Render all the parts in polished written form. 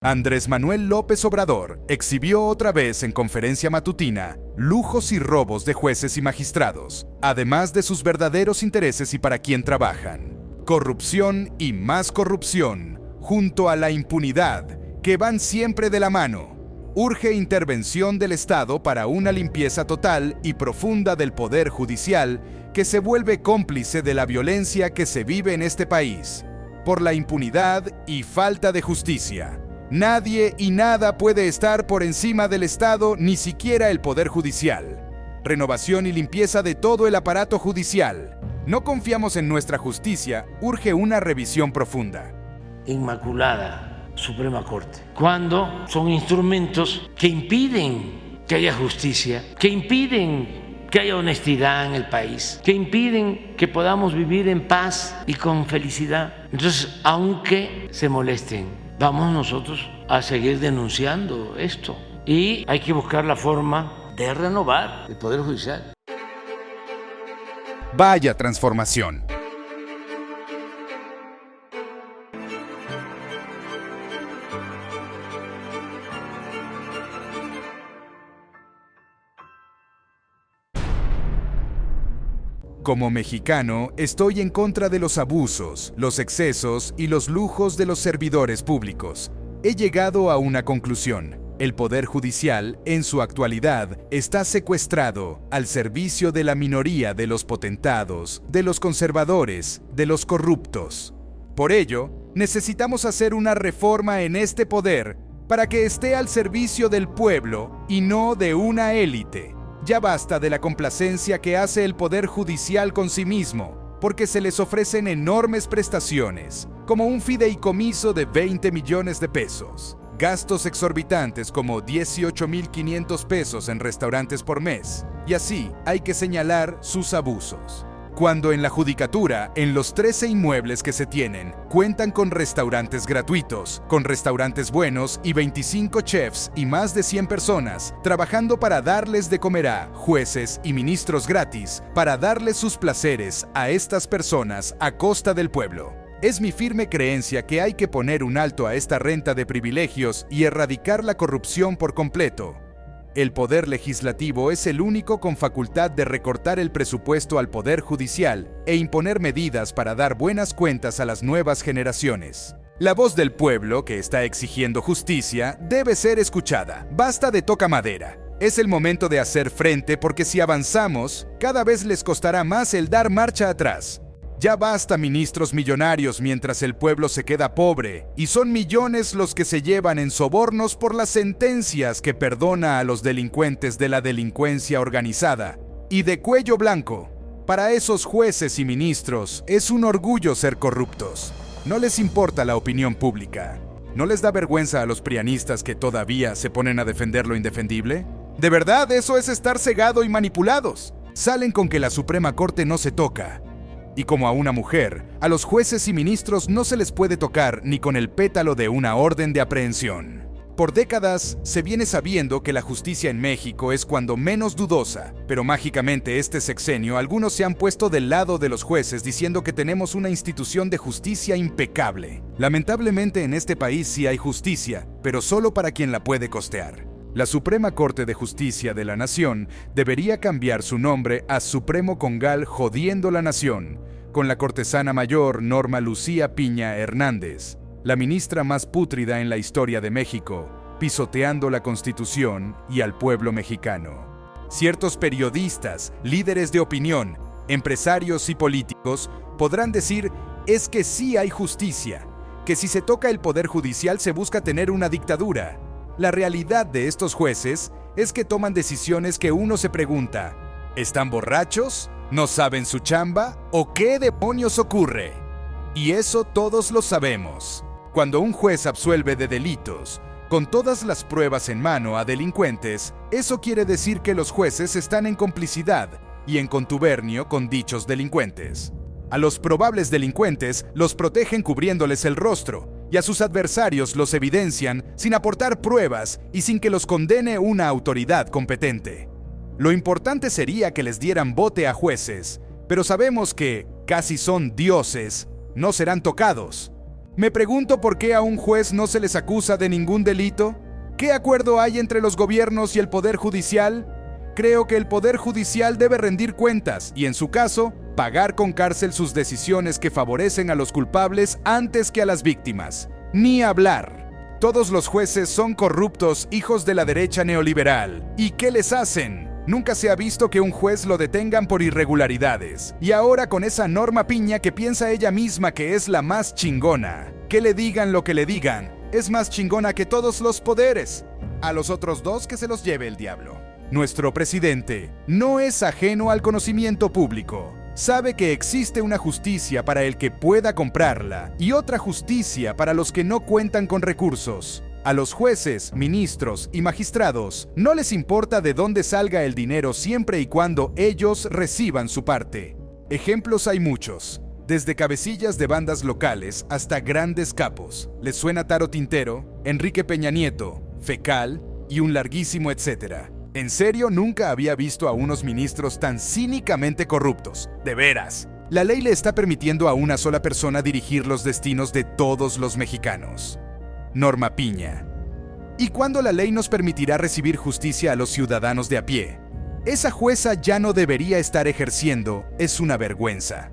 Andrés Manuel López Obrador exhibió otra vez en conferencia matutina lujos y robos de jueces y magistrados, además de sus verdaderos intereses y para quién trabajan. Corrupción y más corrupción, junto a la impunidad, que van siempre de la mano. Urge intervención del Estado para una limpieza total y profunda del Poder Judicial que se vuelve cómplice de la violencia que se vive en este país, por la impunidad y falta de justicia. Nadie y nada puede estar por encima del Estado, ni siquiera el Poder Judicial. Renovación y limpieza de todo el aparato judicial. No confiamos en nuestra justicia, urge una revisión profunda. Inmaculada Suprema Corte, cuando son instrumentos que impiden que haya justicia, que impiden que haya honestidad en el país, que impiden que podamos vivir en paz y con felicidad. Entonces, aunque se molesten, vamos nosotros a seguir denunciando esto y hay que buscar la forma de renovar el Poder Judicial. Vaya transformación. Como mexicano, estoy en contra de los abusos, los excesos y los lujos de los servidores públicos. He llegado a una conclusión. El Poder Judicial, en su actualidad, está secuestrado al servicio de la minoría de los potentados, de los conservadores, de los corruptos. Por ello, necesitamos hacer una reforma en este poder para que esté al servicio del pueblo y no de una élite. Ya basta de la complacencia que hace el Poder Judicial con sí mismo, porque se les ofrecen enormes prestaciones, como un fideicomiso de 20 millones de pesos, gastos exorbitantes como 18,500 pesos en restaurantes por mes, y así hay que señalar sus abusos. Cuando en la judicatura, en los 13 inmuebles que se tienen, cuentan con restaurantes gratuitos, con restaurantes buenos y 25 chefs y más de 100 personas trabajando para darles de comer a jueces y ministros gratis, para darles sus placeres a estas personas a costa del pueblo. Es mi firme creencia que hay que poner un alto a esta renta de privilegios y erradicar la corrupción por completo. El Poder Legislativo es el único con facultad de recortar el presupuesto al Poder Judicial e imponer medidas para dar buenas cuentas a las nuevas generaciones. La voz del pueblo, que está exigiendo justicia, debe ser escuchada. Basta de toca madera. Es el momento de hacer frente porque si avanzamos, cada vez les costará más el dar marcha atrás. Ya basta ministros millonarios mientras el pueblo se queda pobre, y son millones los que se llevan en sobornos por las sentencias que perdona a los delincuentes de la delincuencia organizada. Y de cuello blanco. Para esos jueces y ministros es un orgullo ser corruptos. No les importa la opinión pública. ¿No les da vergüenza a los prianistas que todavía se ponen a defender lo indefendible? De verdad, eso es estar cegado y manipulados. Salen con que la Suprema Corte no se toca. Y como a una mujer, a los jueces y ministros no se les puede tocar ni con el pétalo de una orden de aprehensión. Por décadas se viene sabiendo que la justicia en México es cuando menos dudosa, pero mágicamente este sexenio algunos se han puesto del lado de los jueces diciendo que tenemos una institución de justicia impecable. Lamentablemente en este país sí hay justicia, pero solo para quien la puede costear. La Suprema Corte de Justicia de la Nación debería cambiar su nombre a Supremo Congal Jodiendo la Nación, con la cortesana mayor Norma Lucía Piña Hernández, la ministra más pútrida en la historia de México, pisoteando la Constitución y al pueblo mexicano. Ciertos periodistas, líderes de opinión, empresarios y políticos podrán decir es que sí hay justicia, que si se toca el Poder Judicial se busca tener una dictadura. La realidad de estos jueces es que toman decisiones que uno se pregunta, ¿están borrachos? ¿No saben su chamba? ¿O qué demonios ocurre? Y eso todos lo sabemos. Cuando un juez absuelve de delitos, con todas las pruebas en mano a delincuentes, eso quiere decir que los jueces están en complicidad y en contubernio con dichos delincuentes. A los probables delincuentes los protegen cubriéndoles el rostro, y a sus adversarios los evidencian sin aportar pruebas y sin que los condene una autoridad competente. Lo importante sería que les dieran bote a jueces, pero sabemos que, casi son dioses, no serán tocados. Me pregunto por qué a un juez no se les acusa de ningún delito. ¿Qué acuerdo hay entre los gobiernos y el Poder Judicial? Creo que el Poder Judicial debe rendir cuentas y, en su caso, pagar con cárcel sus decisiones que favorecen a los culpables antes que a las víctimas. Ni hablar. Todos los jueces son corruptos, hijos de la derecha neoliberal. ¿Y qué les hacen? Nunca se ha visto que un juez lo detengan por irregularidades. Y ahora con esa Norma Piña que piensa ella misma que es la más chingona. Que le digan lo que le digan. Es más chingona que todos los poderes. A los otros dos que se los lleve el diablo. Nuestro presidente no es ajeno al conocimiento público. Sabe que existe una justicia para el que pueda comprarla y otra justicia para los que no cuentan con recursos. A los jueces, ministros y magistrados no les importa de dónde salga el dinero siempre y cuando ellos reciban su parte. Ejemplos hay muchos. Desde cabecillas de bandas locales hasta grandes capos. ¿Les suena Taro Tintero, Enrique Peña Nieto, Fecal y un larguísimo etcétera? En serio, nunca había visto a unos ministros tan cínicamente corruptos. De veras. La ley le está permitiendo a una sola persona dirigir los destinos de todos los mexicanos. Norma Piña. ¿Y cuándo la ley nos permitirá recibir justicia a los ciudadanos de a pie? Esa jueza ya no debería estar ejerciendo, es una vergüenza.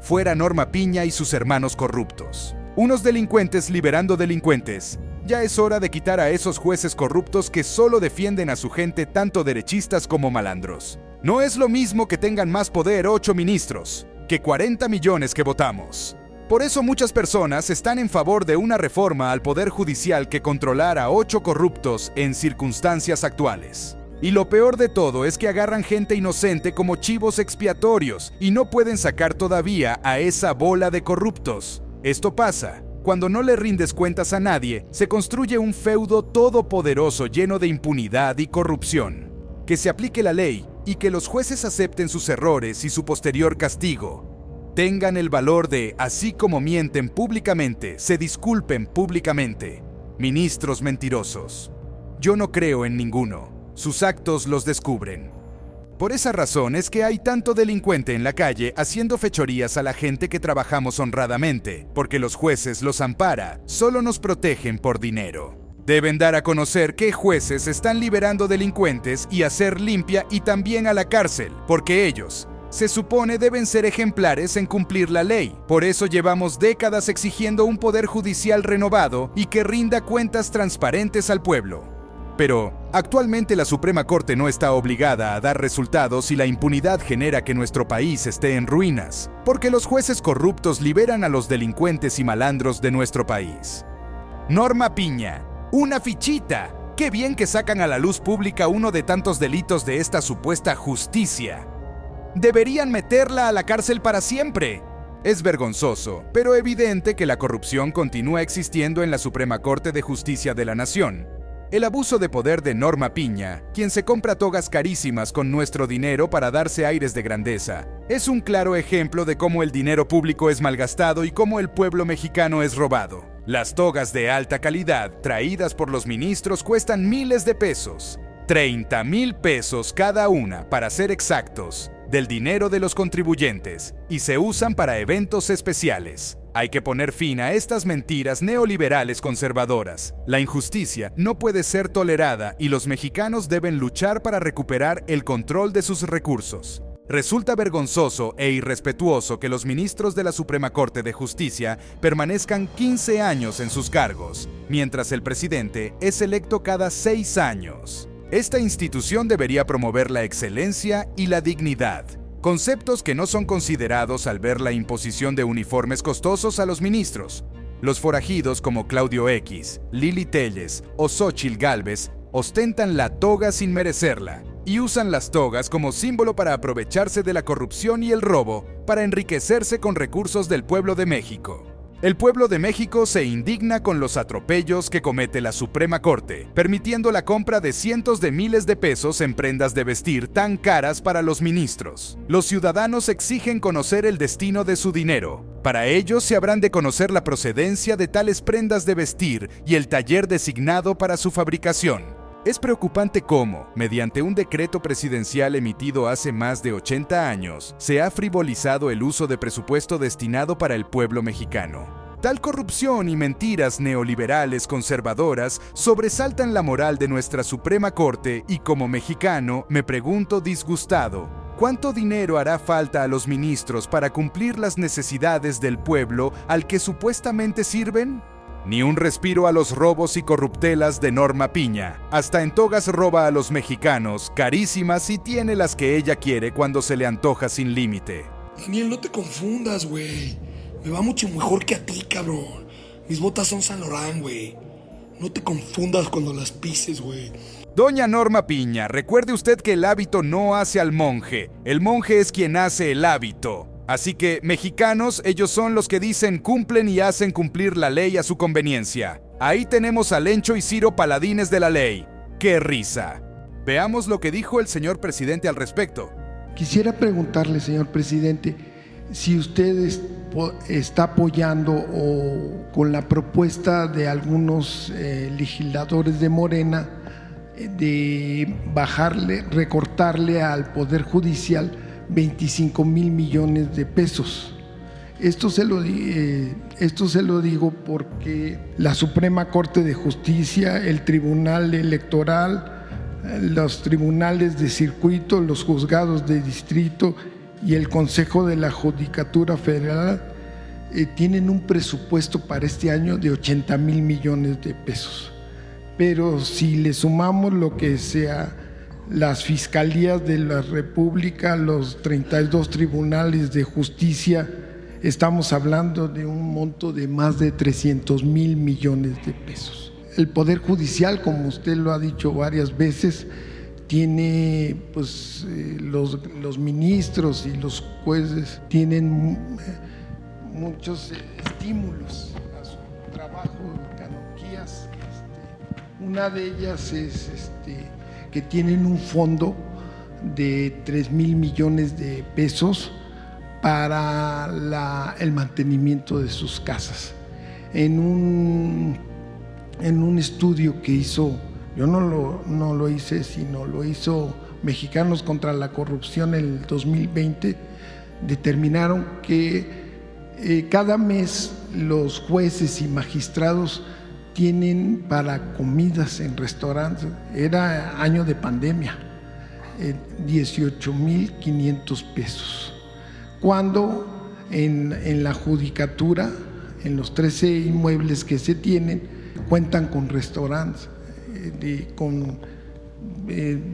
Fuera Norma Piña y sus hermanos corruptos. Unos delincuentes liberando delincuentes. Ya es hora de quitar a esos jueces corruptos que solo defienden a su gente, tanto derechistas como malandros. No es lo mismo que tengan más poder 8 ministros que 40 millones que votamos. Por eso muchas personas están en favor de una reforma al Poder Judicial que controlara a 8 corruptos en circunstancias actuales. Y lo peor de todo es que agarran gente inocente como chivos expiatorios y no pueden sacar todavía a esa bola de corruptos. Esto pasa cuando no le rindes cuentas a nadie, se construye un feudo todopoderoso lleno de impunidad y corrupción. Que se aplique la ley y que los jueces acepten sus errores y su posterior castigo. Tengan el valor de, así como mienten públicamente, se disculpen públicamente. Ministros mentirosos. Yo no creo en ninguno. Sus actos los descubren. Por esa razón es que hay tanto delincuente en la calle haciendo fechorías a la gente que trabajamos honradamente, porque los jueces los ampara, solo nos protegen por dinero. Deben dar a conocer qué jueces están liberando delincuentes y hacer limpia y también a la cárcel, porque ellos, se supone, deben ser ejemplares en cumplir la ley. Por eso llevamos décadas exigiendo un poder judicial renovado y que rinda cuentas transparentes al pueblo. Pero, actualmente la Suprema Corte no está obligada a dar resultados y la impunidad genera que nuestro país esté en ruinas, porque los jueces corruptos liberan a los delincuentes y malandros de nuestro país. Norma Piña, una fichita. Qué bien que sacan a la luz pública uno de tantos delitos de esta supuesta justicia. Deberían meterla a la cárcel para siempre. Es vergonzoso, pero evidente que la corrupción continúa existiendo en la Suprema Corte de Justicia de la Nación. El abuso de poder de Norma Piña, quien se compra togas carísimas con nuestro dinero para darse aires de grandeza, es un claro ejemplo de cómo el dinero público es malgastado y cómo el pueblo mexicano es robado. Las togas de alta calidad, traídas por los ministros, cuestan miles de pesos. 30,000 pesos cada una, para ser exactos, del dinero de los contribuyentes, y se usan para eventos especiales. Hay que poner fin a estas mentiras neoliberales conservadoras. La injusticia no puede ser tolerada y los mexicanos deben luchar para recuperar el control de sus recursos. Resulta vergonzoso e irrespetuoso que los ministros de la Suprema Corte de Justicia permanezcan 15 años en sus cargos, mientras el presidente es electo cada 6 años. Esta institución debería promover la excelencia y la dignidad, conceptos que no son considerados al ver la imposición de uniformes costosos a los ministros. Los forajidos como Claudio X, Lili Telles o Xóchitl Gálvez ostentan la toga sin merecerla y usan las togas como símbolo para aprovecharse de la corrupción y el robo para enriquecerse con recursos del pueblo de México. El pueblo de México se indigna con los atropellos que comete la Suprema Corte, permitiendo la compra de cientos de miles de pesos en prendas de vestir tan caras para los ministros. Los ciudadanos exigen conocer el destino de su dinero. Para ello se habrán de conocer la procedencia de tales prendas de vestir y el taller designado para su fabricación. Es preocupante cómo, mediante un decreto presidencial emitido hace más de 80 años, se ha frivolizado el uso de presupuesto destinado para el pueblo mexicano. Tal corrupción y mentiras neoliberales conservadoras sobresaltan la moral de nuestra Suprema Corte y como mexicano me pregunto disgustado, ¿cuánto dinero hará falta a los ministros para cumplir las necesidades del pueblo al que supuestamente sirven? Ni un respiro a los robos y corruptelas de Norma Piña. Hasta en togas roba a los mexicanos, carísimas y tiene las que ella quiere cuando se le antoja sin límite. Daniel, no te confundas, güey. Me va mucho mejor que a ti, cabrón. Mis botas son Saint Laurent, güey. No te confundas cuando las pises, güey. Doña Norma Piña, recuerde usted que el hábito no hace al monje. El monje es quien hace el hábito. Así que, mexicanos, ellos son los que dicen cumplen y hacen cumplir la ley a su conveniencia. Ahí tenemos a Lencho y Ciro paladines de la ley. ¡Qué risa! Veamos lo que dijo el señor presidente al respecto. Quisiera preguntarle, señor presidente, si usted está apoyando o con la propuesta de algunos legisladores de Morena de recortarle al Poder Judicial 25 mil millones de pesos. Esto se lo digo porque la Suprema Corte de Justicia, el Tribunal Electoral, los tribunales de circuito, los juzgados de distrito y el Consejo de la Judicatura Federal tienen un presupuesto para este año de 80 mil millones de pesos. Pero si le sumamos lo que sea las fiscalías de la República, los 32 tribunales de justicia, estamos hablando de un monto de más de 300 mil millones de pesos. El Poder Judicial, como usted lo ha dicho varias veces, tiene pues los ministros y los jueces tienen muchos estímulos a su trabajo, canonjías. Una de ellas es que tienen un fondo de 3 mil millones de pesos para el mantenimiento de sus casas. En un estudio que hizo, yo no lo hice, sino lo hizo Mexicanos contra la Corrupción en el 2020, determinaron que cada mes los jueces y magistrados tienen para comidas en restaurantes, era año de pandemia, 18,500 pesos. Cuando en la judicatura, en los 13 inmuebles que se tienen, cuentan con restaurantes,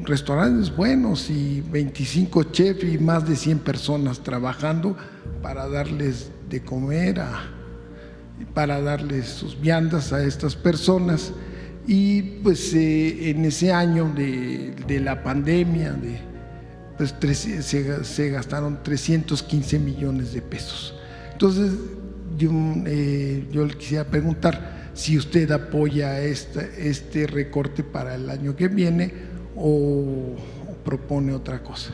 restaurantes buenos y 25 chefs y más de 100 personas trabajando para darles de comer, para darles sus viandas a estas personas. Y pues en ese año de la pandemia pues se gastaron 315 millones de pesos. Entonces yo le quisiera preguntar si usted apoya este recorte para el año que viene o propone otra cosa.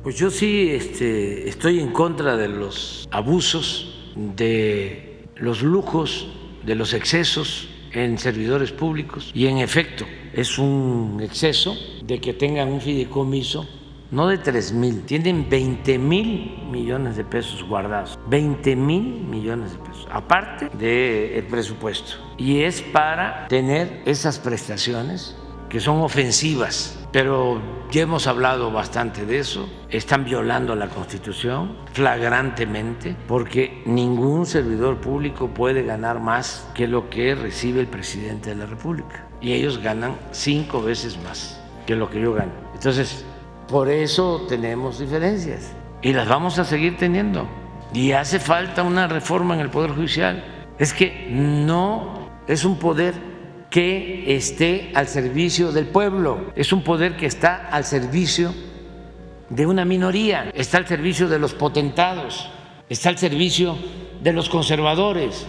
Pues yo sí estoy en contra de los abusos, de los lujos, de los excesos en servidores públicos, y en efecto es un exceso de que tengan un fideicomiso no de 3,000, tienen 20,000 millones de pesos guardados, 20,000 millones de pesos, aparte del presupuesto. Y es para tener esas prestaciones que son ofensivas, pero ya hemos hablado bastante de eso. Están violando la Constitución flagrantemente, porque ningún servidor público puede ganar más que lo que recibe el presidente de la República, y ellos ganan 5 veces más que lo que yo gano. Entonces, por eso tenemos diferencias y las vamos a seguir teniendo. Y hace falta una reforma en el Poder Judicial. Es que no es un poder que esté al servicio del pueblo, es un poder que está al servicio de una minoría, está al servicio de los potentados, está al servicio de los conservadores,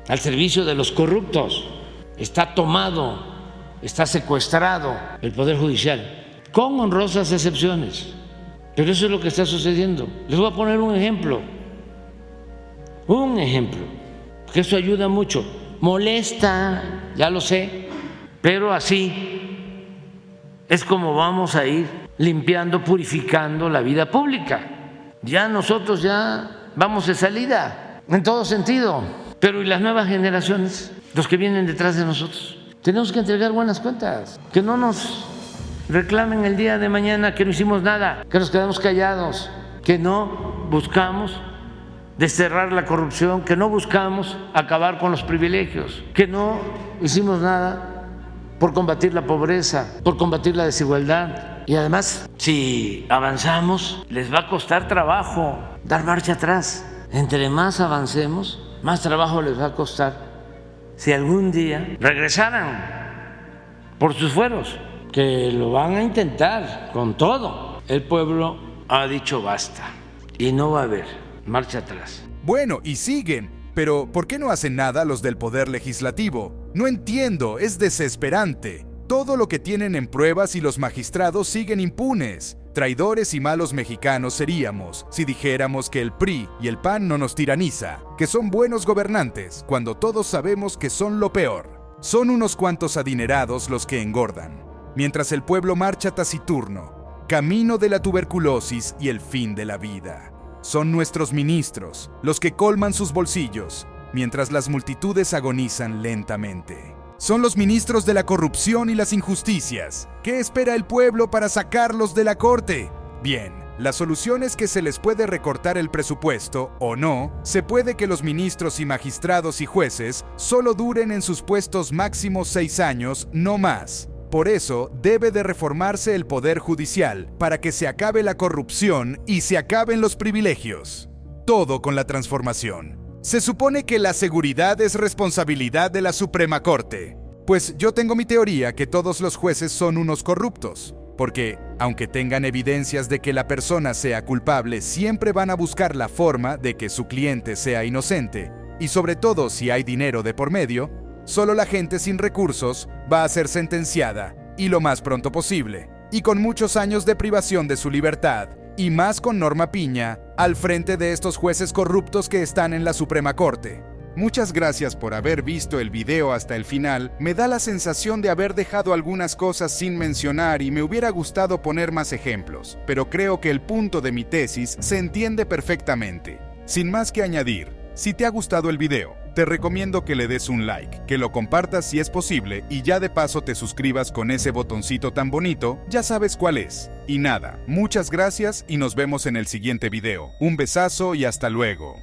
al servicio de los corruptos. Está tomado, está secuestrado el Poder Judicial, con honrosas excepciones, pero eso es lo que está sucediendo. Les voy a poner un ejemplo, que eso ayuda mucho. Molesta, ya lo sé, pero así es como vamos a ir limpiando, purificando la vida pública. Ya nosotros ya vamos de salida, en todo sentido, Pero ¿y las nuevas generaciones? Los que vienen detrás de nosotros. Tenemos que entregar buenas cuentas, que no nos reclamen el día de mañana que no hicimos nada, que nos quedamos callados, que no buscamos desterrar la corrupción, que no buscamos acabar con los privilegios, que no hicimos nada por combatir la pobreza, por combatir la desigualdad. Y además, si avanzamos, les va a costar trabajo dar marcha atrás. Entre más avancemos, más trabajo les va a costar si algún día regresaran por sus fueros, que lo van a intentar con todo. El pueblo ha dicho basta y no va a haber marcha atrás. Bueno, y siguen. Pero, ¿por qué no hacen nada los del Poder Legislativo? No entiendo, es desesperante. Todo lo que tienen en pruebas y los magistrados siguen impunes. Traidores y malos mexicanos seríamos si dijéramos que el PRI y el PAN no nos tiraniza, que son buenos gobernantes, cuando todos sabemos que son lo peor. Son unos cuantos adinerados los que engordan, mientras el pueblo marcha taciturno, camino de la tuberculosis y el fin de la vida. Son nuestros ministros, los que colman sus bolsillos, mientras las multitudes agonizan lentamente. Son los ministros de la corrupción y las injusticias. ¿Qué espera el pueblo para sacarlos de la corte? Bien, la solución es que se les puede recortar el presupuesto, o no, se puede que los ministros y magistrados y jueces solo duren en sus puestos máximo 6 años, no más. Por eso, debe de reformarse el Poder Judicial, para que se acabe la corrupción y se acaben los privilegios. Todo con la transformación. Se supone que la seguridad es responsabilidad de la Suprema Corte. Pues yo tengo mi teoría que todos los jueces son unos corruptos. Porque, aunque tengan evidencias de que la persona sea culpable, siempre van a buscar la forma de que su cliente sea inocente. Y sobre todo si hay dinero de por medio, solo la gente sin recursos va a ser sentenciada, y lo más pronto posible, y con muchos años de privación de su libertad, y más con Norma Piña al frente de estos jueces corruptos que están en la Suprema Corte. Muchas gracias por haber visto el video hasta el final. Me da la sensación de haber dejado algunas cosas sin mencionar y me hubiera gustado poner más ejemplos, pero creo que el punto de mi tesis se entiende perfectamente. Sin más que añadir, si te ha gustado el video, te recomiendo que le des un like, que lo compartas si es posible y ya de paso te suscribas con ese botoncito tan bonito, ya sabes cuál es. Y nada, muchas gracias y nos vemos en el siguiente video. Un besazo y hasta luego.